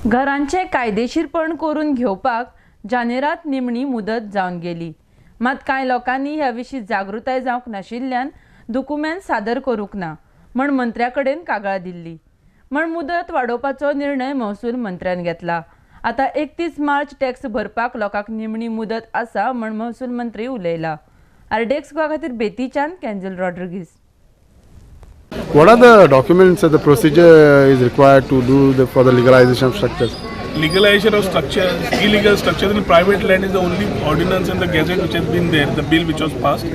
घरांचे कायदेशीरपण करून घेवपाक जानेरात निमणी मुदत जावन गेली, मात कांय लोकांनी ह्या विशीं जागृताय जावंक नाशिल्ल्यान डॉक्युमेंट सादर करूंक ना म्हण मंत्र्या कडेन कागाळ दिल्ली। म्हण मुदत वाडोवपाचो निर्णय महसूल मंत्र्यान घेतला। आता 31 मार्च टॅक्स भरपाक लोकांक निमणी मुदत आसा म्हण महसूल मंत्री उलयला। आरडेक्स गोवा खातीर बेतीच्यान कॅन्झल Rodrigues. What are the documents that the procedure is required to do for the legalization of structures? Legalization of structures, illegal structures in private land is the only ordinance in the gazette which has been there, the bill which was passed.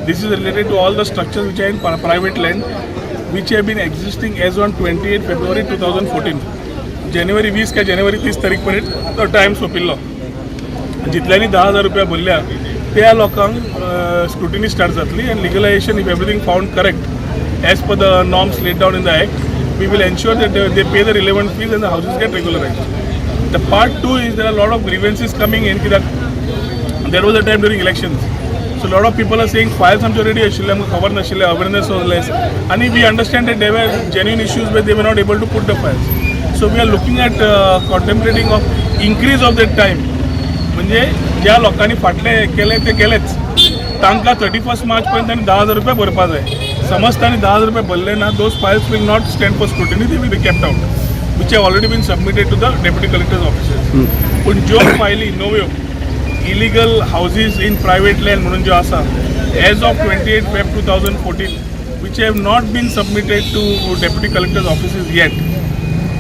This is related to all the structures which are in private land which have been existing as on 28 February 2014. January 20 का January 30 तारीख पर्यंत तो time सोंपिल्लो। जितल्यांनी 10,000 रुपया भरल्या त्या लोकांक scrutiny start जातली and legalization if everything found correct as per the norms laid down in the act, we will ensure that they pay the relevant fees and the houses get regularized. The part 2 is there are a lot of grievances coming in that there was a time during elections. So a lot of people are saying files आमचे already आशिल्ले, आमकां खबर नाशिल्ले, awareness was less. And we understand that there were genuine issues where they were not able to put the files. So we are looking at contemplating of increase of that time. म्हणजे ज्या लोकांनी फाटले केले ते केलेच, तांकां 31 मार्च पर्यंत तांणी 10,000 रुपया भरपा जाय। समज तांणी 10,000 रुपया भरले ना, those files will not stand for scrutiny, they will be kept out, which have already been submitted to the deputy collector's offices. पण ज्यो फायली नव्यो illegal houses in private land म्हणून ज्यो आसा as of 28 Feb 2014 which have not been submitted to deputy collector's offices yet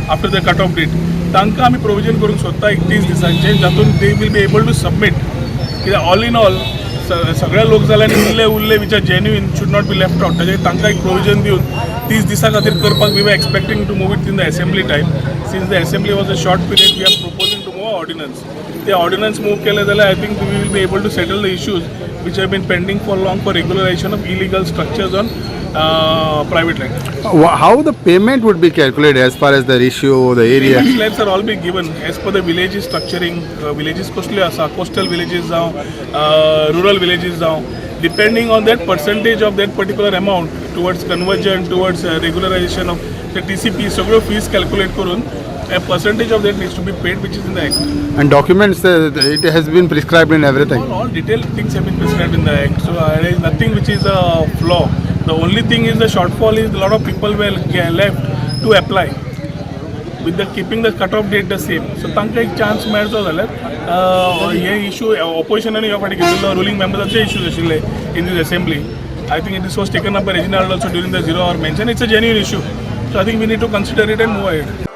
after the cut off date, तांकां आमी provision करूंक सोदता 31 दिसांचे, जातून they will be able to submit. All in all सगळ्या लोक जाल्यार उरले which are genuine should not be left out, ताजेर तांकां एक प्रोविजन दिवन 30 दिसां खातीर करपाक we are expecting to move it in the assembly time. Since the assembly was a short period we are proposing to move ordinance. ते ordinance move केले जाल्यार I think we will be able to settle the issues which have been pending for long for regularization of illegal structures on private land. How the payment would be calculated as far as the ratio, the area? Payment slabs are all being given as per the villages structuring. Villages कसले आसा, coastal villages जावं, rural villages जावं, depending on that percentage of that particular amount towards conversion, towards regularization of the TCP, सगळ्यो fees calculate करून a percentage of that needs to be paid, which is in the act. And documents, it has been prescribed in everything. All detailed things have been prescribed in the act, so there is nothing which is a flaw. The only thing is the shortfall is a lot of people were left to apply with the keeping the cut-off date the same. So तांकां एक chance मेळचो जाल्यार हे issue ऑपोजिशनान ह्या फाटी घेतिल्लो ruling मेंबर्साचे issues आशिल्ले इन दीस assembly. I think this was taken up by Reginald also during the 0 hour mention. It's a genuine issue, so I think we need to consider it and move ahead.